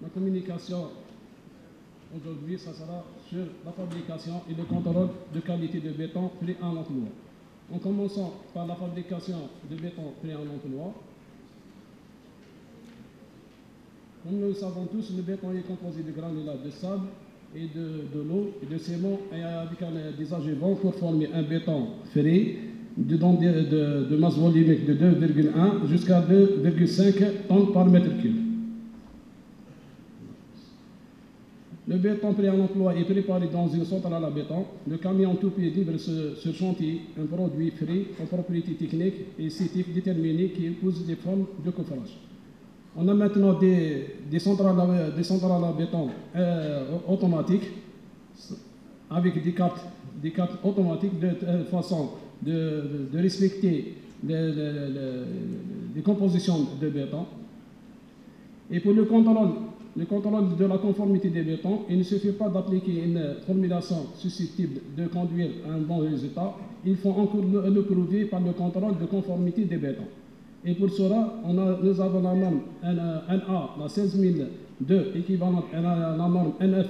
La communication aujourd'hui, ça sera sur la fabrication et le contrôle de qualité de béton pris en emploi. En commençant par la fabrication de béton pris en emploi, comme nous le savons tous, le béton est composé de granulats de sable et de l'eau et de ciment et avec des adjuvants pour former un béton frais de masse volumique de 2,1 jusqu'à 2,5 tonnes par mètre cube. Le béton pris en emploi est préparé dans une centrale à béton. Le camion tout pied livre sur chantier un produit frais aux propriétés techniques et esthétiques déterminées qui épousent des formes de coffrage. On a maintenant des centrales à béton automatiques avec des cartes automatiques de façon de respecter les compositions de béton. Et pour le contrôle de la conformité des bétons, il ne suffit pas d'appliquer une formulation susceptible de conduire à un bon résultat. Il faut encore le prouver par le contrôle de conformité des bétons. Et pour cela, nous avons la norme NA, la 16002, équivalente à la norme NF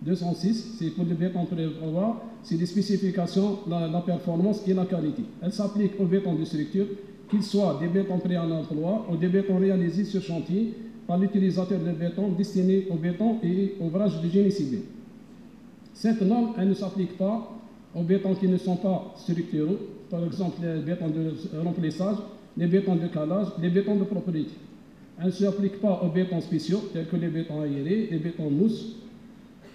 206, c'est pour le béton prévoir, c'est les spécifications, la performance et la qualité. Elle s'applique aux bétons de structure, qu'ils soient des bétons pris en emploi ou des bétons réalisés sur chantier par l'utilisateur de béton destiné au béton et ouvrages de génie civil. Cette norme, elle ne s'applique pas aux bétons qui ne sont pas structuraux, par exemple les bétons de remplissage, les bétons de calage, les bétons de propriété. Elle ne s'applique pas aux bétons spéciaux, tels que les bétons aérés, les bétons mousse,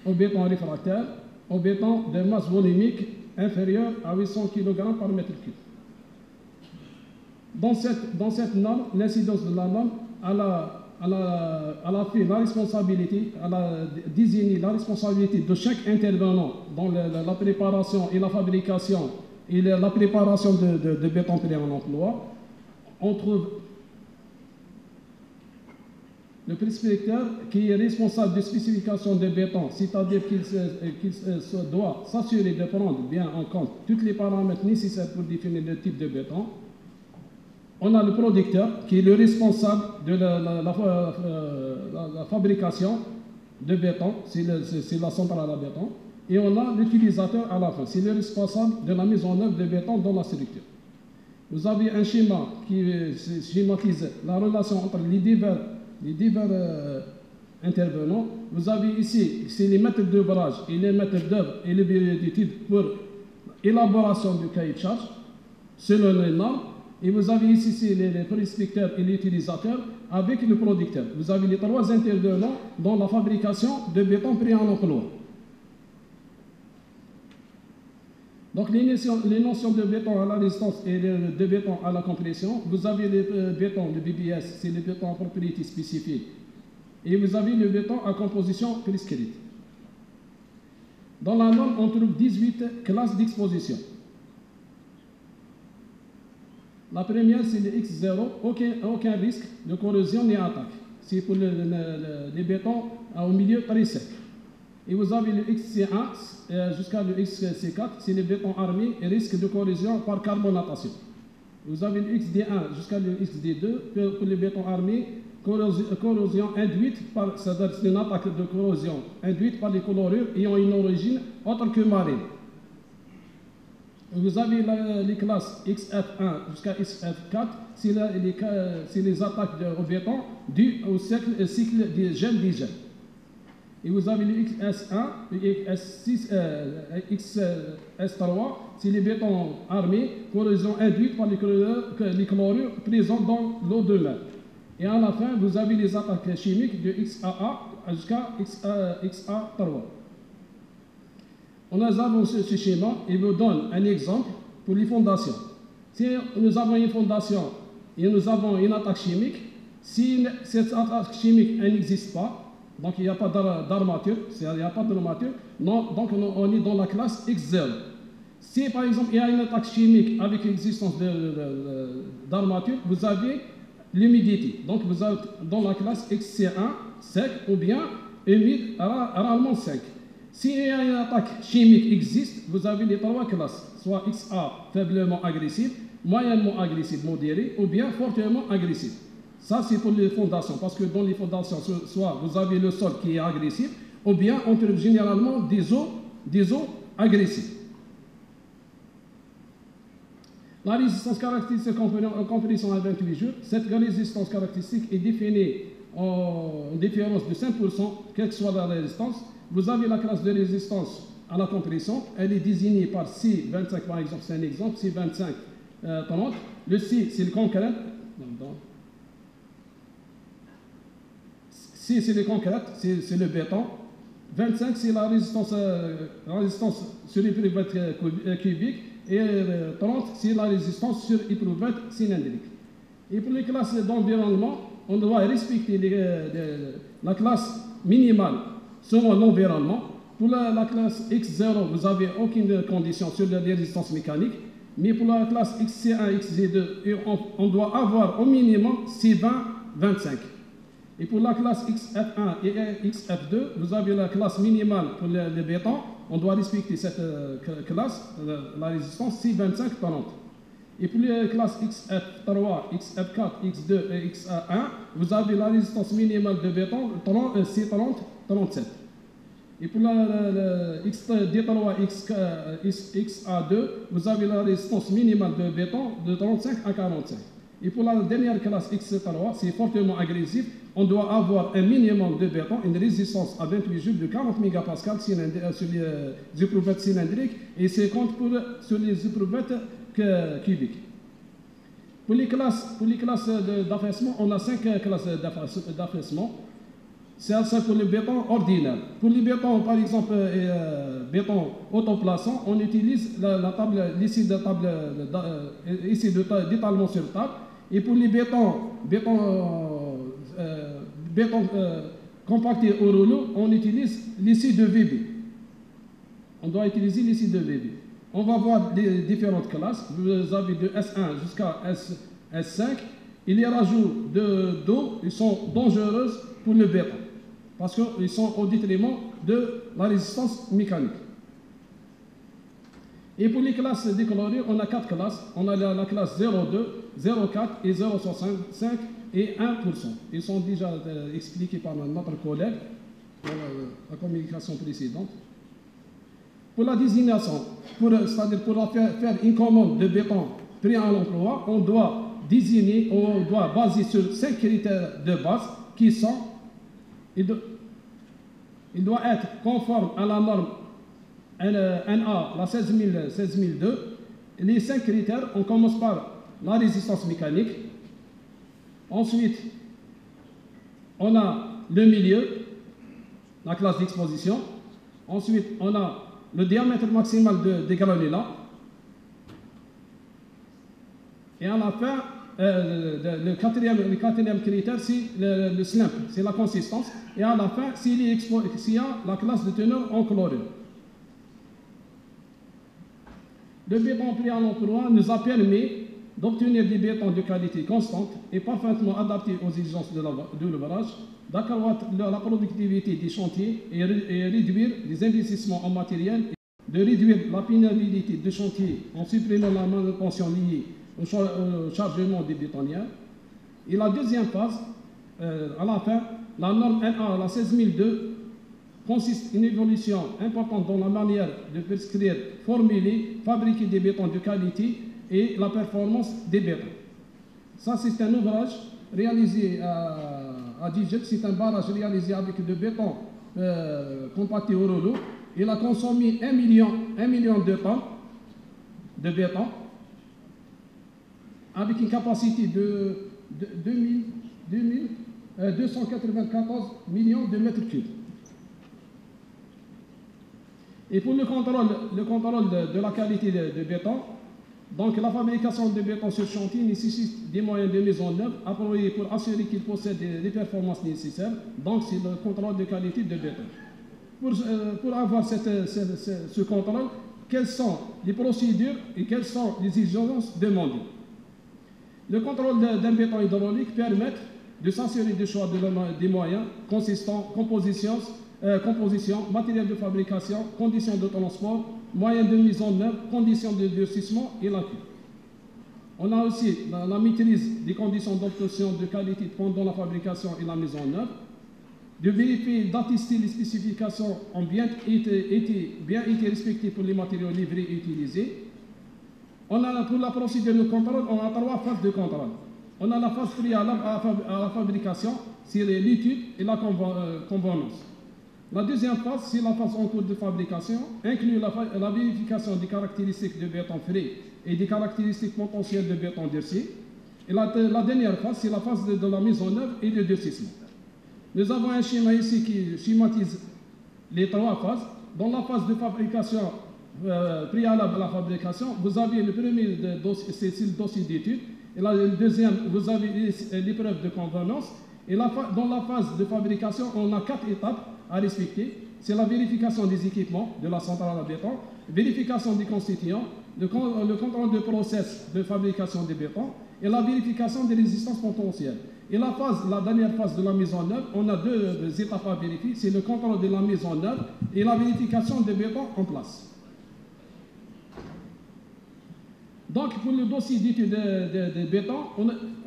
aux bétons réfractaires, aux bétons de masse volumique inférieure à 800 kg par mètre cube. Dans cette norme, l'incidence de la norme elle a fait la responsabilité, elle a désigné la responsabilité de chaque intervenant dans la préparation et la fabrication et la préparation de béton pris en emploi. On trouve le prescripteur qui est responsable de spécification de béton, c'est-à-dire qu'il doit s'assurer de prendre bien en compte tous les paramètres nécessaires pour définir le type de béton. On a le producteur qui est le responsable de la fabrication de béton, c'est la centrale à béton. Et on a l'utilisateur à la fin, c'est le responsable de la mise en œuvre de béton dans la structure. Vous avez un schéma qui schématise la relation entre les divers intervenants. Vous avez ici, c'est les maîtres d'ouvrage et les maîtres d'œuvre et les bureaux d'études pour élaboration du cahier de charge selon les normes. Et vous avez ici les prescripteurs et l'utilisateur avec le producteur. Vous avez les trois intervenants dans la fabrication de béton pris en emploi. Donc les notions de béton à la résistance et de béton à la compression, vous avez le béton, le BBS, c'est le béton à propriété spécifique. Et vous avez le béton à composition prescrite. Dans la norme, on trouve 18 classes d'exposition. La première, c'est le X0, aucun risque de corrosion ni attaque. C'est pour les bétons au milieu très sec. Et vous avez le XC1 jusqu'à le XC4, c'est les bétons armés et risque de corrosion par carbonatation. Vous avez le XD1 jusqu'à le XD2 pour les bétons armés, corrosion induite par, c'est-à-dire une attaque de corrosion induite par les chlorures ayant une origine autre que marine. Vous avez les classes XF1 jusqu'à XF4, c'est les attaques au béton dues au cycle des gel-digel. Et vous avez le XS1 et XS3, c'est les bétons armés, corrosion induite par les chlorures présentes dans l'eau de mer. Et à la fin, vous avez les attaques chimiques de XAA jusqu'à XA3. Nous avons ce schéma et vous donne un exemple pour les fondations. Si nous avons une fondation et nous avons une attaque chimique, si cette attaque chimique n'existe pas, donc il n'y a pas d'armature, donc on est dans la classe X0. Si par exemple il y a une attaque chimique avec l'existence d'armature, vous avez l'humidité. Donc vous êtes dans la classe XC1 sec ou bien humide rarement sec. Si une attaque chimique existe, vous avez les trois classes, soit XA faiblement agressif, moyennement agressif, modéré ou bien fortement agressif. Ça, c'est pour les fondations, parce que dans les fondations, soit vous avez le sol qui est agressif, ou bien on trouve généralement des eaux agressives. La résistance caractéristique en comparaison à 28 jours, cette résistance caractéristique est définie en différence de 5%, quelle que soit la résistance. Vous avez la classe de résistance à la compression, elle est désignée par C25 par exemple, c'est un exemple, C25 30. Le C, c'est le concret. C, c'est le concret, c'est le béton. 25, c'est la résistance sur l'éprouvette cubique. Et 30, c'est la résistance sur éprouvette cylindrique. Et pour les classes d'environnement, on doit respecter la classe minimale selon l'environnement. Pour la classe X0, vous n'avez aucune condition sur la résistance mécanique. Mais pour la classe XC1, XC2, on doit avoir au minimum C20-25. Et pour la classe XF1 et XF2, vous avez la classe minimale pour le béton. On doit respecter cette classe, la résistance C25-30. Et pour les classes XF3, XF4, X2 et XA1, vous avez la résistance minimale de béton C30-37. Et pour la XD3, XA2, vous avez la résistance minimale de béton de 35 à 45. Et pour la dernière classe X3, c'est fortement agressif. On doit avoir un minimum de béton, une résistance à 28 joules de 40 mégapascales sur les éprouvettes cylindriques et 50 sur les éprouvettes cubiques. Pour les classes d'affaissement, on a 5 classes d'affaissement. C'est ça pour le béton ordinaire. Pour les bétons, par exemple, béton autoplaçant, on utilise la table, l'issue d'étalement sur table. Et pour les bétons compactés au rouleau, on utilise l'issue de VB. On doit utiliser l'issue de VB. On va voir les différentes classes. Vous avez de S1 jusqu'à S5. Et les rajouts d'eau, ils sont dangereux pour le béton, parce qu'ils sont au détriment de la résistance mécanique. Et pour les classes décolorées, on a 4 classes. On a la classe 0,2, 0,4 et 0,65 et 1%. Ils sont déjà expliqués par notre collègue dans la communication précédente. Pour la désignation, c'est-à-dire pour faire une commande de béton pris à l'emploi, on doit désigner, on doit baser sur 5 critères de base qui sont: il doit être conforme à la norme NA, la 16002. Les 5 critères, on commence par la résistance mécanique. Ensuite, on a le milieu, la classe d'exposition. Ensuite, on a le diamètre maximal des granulats. Et à la fin, le quatrième critère, c'est le SLIMP, c'est la consistance. Et à la fin, s'il y a la classe de teneur en chlorure. Le béton pris à l'emploi nous a permis d'obtenir des bétons de qualité constante et parfaitement adaptés aux exigences de l'ouvrage, d'accroître la productivité des chantiers et réduire les investissements en matériel, de réduire la pénibilité des chantiers en supprimant la manutention liée au chargement des bétonnières. Et la deuxième phase, à la fin, la norme NA, la 16002, consiste en une évolution importante dans la manière de prescrire, formuler, fabriquer des bétons de qualité et la performance des bétons. Ça, c'est un ouvrage réalisé à Dijet. C'est un barrage réalisé avec de béton compacté au rouleau. Il a consommé 1 million de tonnes de béton avec une capacité de 294 millions de mètres cubes. Et pour le contrôle de la qualité de béton, donc la fabrication de béton sur chantier nécessite des moyens de mise en œuvre appropriés pour assurer qu'il possède les performances nécessaires. Donc c'est le contrôle de qualité de béton. Pour avoir ce contrôle, quelles sont les procédures et quelles sont les exigences demandées? Le contrôle d'un béton hydraulique permet de s'assurer du choix des moyens consistants, composition, matériel de fabrication, conditions de transport, moyens de mise en œuvre, conditions de durcissement et la queue. On a aussi la maîtrise des conditions d'obtention de qualité pendant la fabrication et la mise en œuvre, de vérifier, d'attester les spécifications ont bien été respectées pour les matériaux livrés et utilisés. Pour la procédure de contrôle, on a 3 phases de contrôle. On a la phase préalable à la fabrication, c'est l'étude et la convenance. La deuxième phase, c'est la phase en cours de fabrication, inclut la vérification des caractéristiques de béton frais et des caractéristiques potentielles de béton durci. Et la dernière phase, c'est la phase de la mise en œuvre et de durcissement. Nous avons un schéma ici qui schématise les 3 phases. Dans la phase de fabrication préalable à la fabrication, vous avez le premier dossier, c'est le dossier d'étude. Et là, le deuxième, vous avez l'épreuve de convenance. Et dans la phase de fabrication, on a 4 étapes à respecter. C'est la vérification des équipements de la centrale à béton, vérification des constituants, le contrôle du process de fabrication des bétons et la vérification des résistances potentielles. Et la dernière phase de la mise en œuvre, on a 2 étapes à vérifier. C'est le contrôle de la mise en œuvre et la vérification des bétons en place. Donc, pour le dossier d'étude de béton,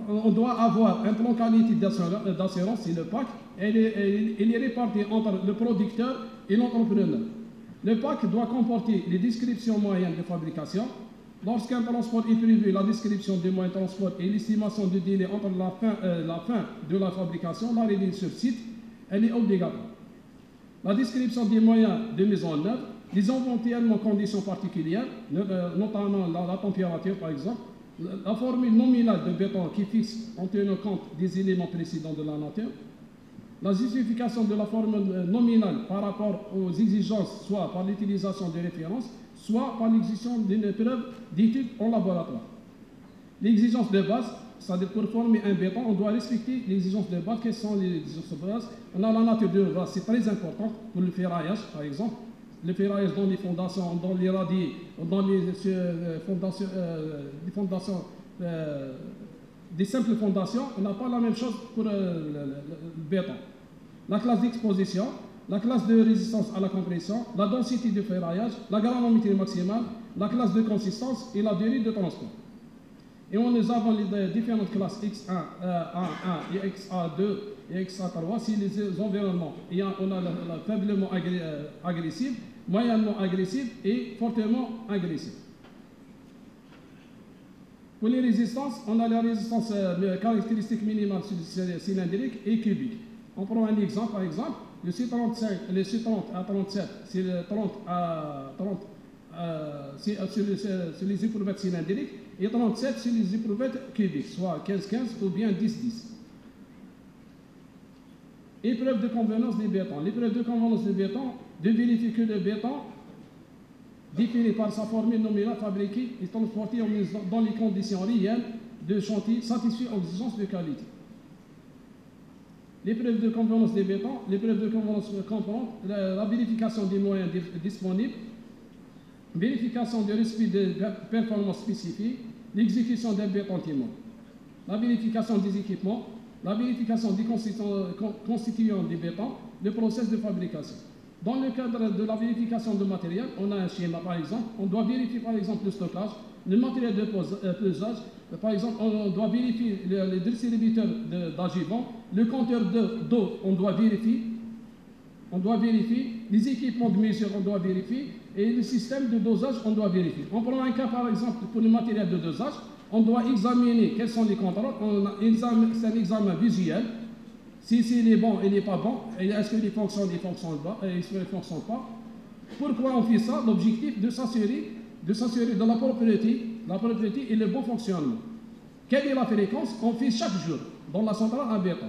on doit avoir un plan qualité d'assurance, c'est le PAC, et il est réparti entre le producteur et l'entrepreneur. Le PAC doit comporter les descriptions moyennes de fabrication. Lorsqu'un transport est prévu, la description des moyens de transport et l'estimation du délai entre la fin de la fabrication, la réunion sur site, elle est obligatoire. La description des moyens de mise en œuvre, les éventuellement conditions particulières, notamment la température par exemple, la formule nominale de béton qui fixe en tenant compte des éléments précédents de la nature, la justification de la formule nominale par rapport aux exigences, soit par l'utilisation de références, soit par l'existence d'une preuve d'étude en laboratoire. L'exigence de base, c'est-à-dire pour former un béton, on doit respecter les exigences de base. Quelles sont les exigences de base? On a la nature de base, c'est très important pour le ferraillage, par exemple. Le ferraillage dans les fondations, dans les radiers, dans les fondations, des simples fondations, on n'a pas la même chose pour le béton. La classe d'exposition, la classe de résistance à la compression, la densité de ferraillage, la granularité maximale, la classe de consistance et la durée de transport. Et nous avons les différentes classes X1, A1 et XA2 et XA3. Si les environnements, on a la faiblement agressive, moyennement agressive et fortement agressive. Pour les résistances, on a la résistance caractéristique minimale cylindrique et cubique. On prend un exemple, par exemple, le C30 à 37, c'est le 30 à 30 sur les éprouvettes cylindriques et 37 sur les éprouvettes cubiques, soit 15-15 ou bien 10-10. Épreuve de convenance des bétons. L'épreuve de convenance des bétons de vérifier que le béton, défini par sa formule nominale fabriquée et transporté dans les conditions réelles de chantier, satisfait aux exigences de qualité. L'épreuve de convenance des bétons, l'épreuve de convenance comprend la vérification des moyens disponibles, vérification du respect de performances spécifiques, l'exécution d'un béton timon, la vérification des équipements, la vérification des constituants des bétons, le process de fabrication. Dans le cadre de la vérification de matériel, on a un schéma par exemple, on doit vérifier par exemple le stockage, le matériel de pesage, par exemple on doit vérifier les distributeurs d'adjuvants, le compteur d'eau on doit vérifier, les équipements de mesure on doit vérifier et le système de dosage on doit vérifier. On prend un cas par exemple pour le matériel de dosage, on doit examiner quels sont les contrôles, c'est un examen visuel. Si il est bon, il n'est pas bon, est-ce qu'il fonctionne, il ne fonctionne pas. Pourquoi on fait ça? L'objectif de s'assurer de la propriété et le bon fonctionnement. Quelle est la fréquence? On fait chaque jour dans la centrale à béton.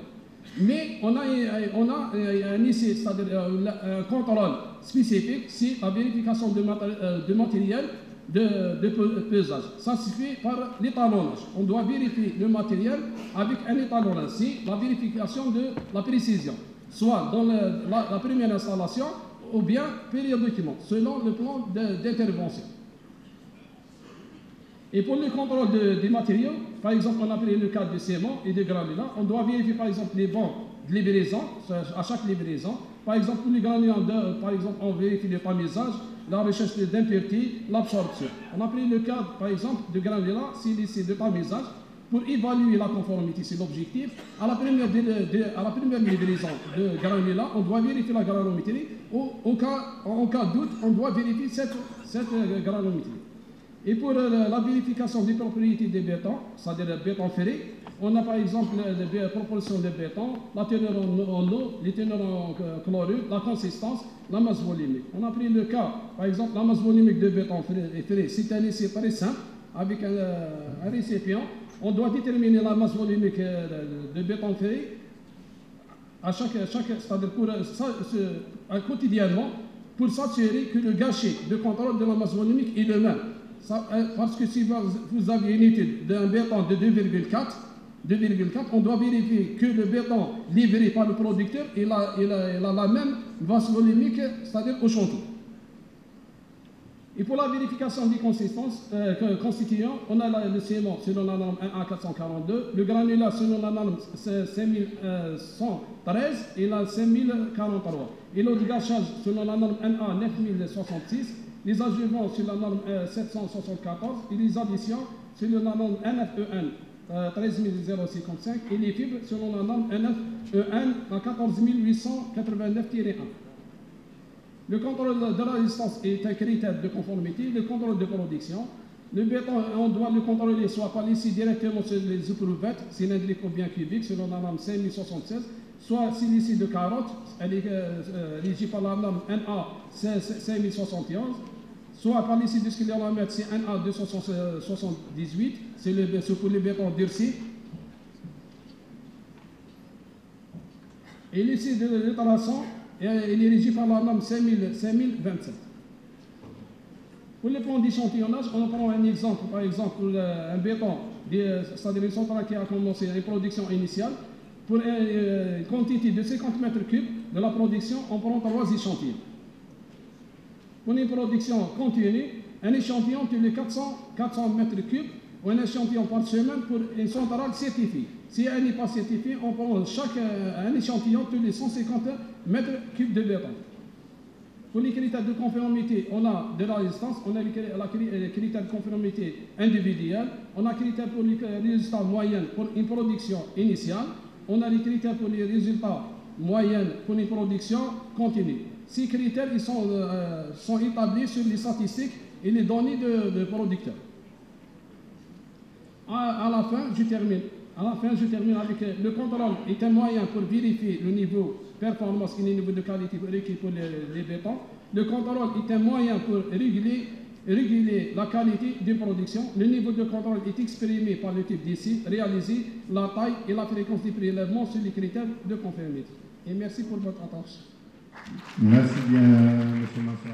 Mais on a un essai, c'est-à-dire un contrôle spécifique, c'est la vérification de matériel de pesage. Ça se fait par l'étalonnage. On doit vérifier le matériel avec un étalonnage. C'est la vérification de la précision, soit dans la première installation ou bien périodiquement, selon le plan d'intervention. Et pour le contrôle des matériaux, par exemple, on a pris le cas de ciment et de granulats. On doit vérifier par exemple les bancs de livraison, à chaque livraison. Par exemple, pour les granulats, par exemple, on vérifie le tamisage, la recherche d'impuretés, l'absorption. On a pris le cas, par exemple, de granulats silicés de tamisage pour évaluer la conformité, c'est l'objectif. À la première livraison de granulats, on doit vérifier la granulométrie. En cas de doute, on doit vérifier cette granulométrie. Et pour la vérification des propriétés des bétons, c'est-à-dire le béton ferré, on a par exemple la proportion de béton, la teneur en eau, les teneurs en chlorure, la consistance, la masse volumique. On a pris le cas, par exemple, la masse volumique de béton ferré, c'est un essai très simple, avec un récipient. On doit déterminer la masse volumique de béton ferré c'est-à-dire quotidiennement, pour s'assurer que le gâchis de contrôle de la masse volumique est le même. Parce que si vous avez une étude d'un béton de 2,4, on doit vérifier que le béton livré par le producteur il a la même masse volumique, c'est-à-dire au chantier. Et pour la vérification des consistances constituants, on a le ciment selon la norme 1A 442, le granulat selon la norme 5113 et la 5043, et l'eau de gâchage selon la norme 1A 9066, les adjuvants sur la norme 774 et les additions selon la norme NFEN 13055 et les fibres selon la norme NFEN 14889-1. Le contrôle de la résistance est un critère de conformité. Le contrôle de production, le béton, on doit le contrôler soit par l'essai directement sur les éprouvettes cylindriques ou bien cubiques selon la norme 5076, soit sur l'essai de carotte, elle est régie par la norme NA 5071, soit par l'essai de sclérolamètre, c'est NA 278, c'est pour les bétons durcis. Et l'essai de l'étalation, il est régi par la norme 5027. Pour les plans d'échantillonnage, on prend un exemple, par exemple, pour un béton, c'est-à-dire une centrale qui a commencé une production initiale, pour une quantité de 50 mètres cubes de la production, on prend 3 échantillons. Pour une production continue, un échantillon tous les 400 mètres cubes, ou un échantillon par semaine pour une centrale certifiée. Si elle n'est pas certifiée, on prend un échantillon tous les 150 mètres cubes de béton. Pour les critères de conformité, on a de la résistance, on a les critères de conformité individuels, on a les critères pour les résultats moyens pour une production initiale, on a les critères pour les résultats moyens pour une production continue. Ces critères ils sont établis sur les statistiques et les données de producteurs. À la fin, je termine avec le contrôle est un moyen pour vérifier le niveau de performance et le niveau de qualité requis pour les bétons. Le contrôle est un moyen pour réguler la qualité de production. Le niveau de contrôle est exprimé par le type d'essai réalisé, la taille et la fréquence des prélèvements sur les critères de conformité. Et merci pour votre attention. Merci bien, M. Mansour.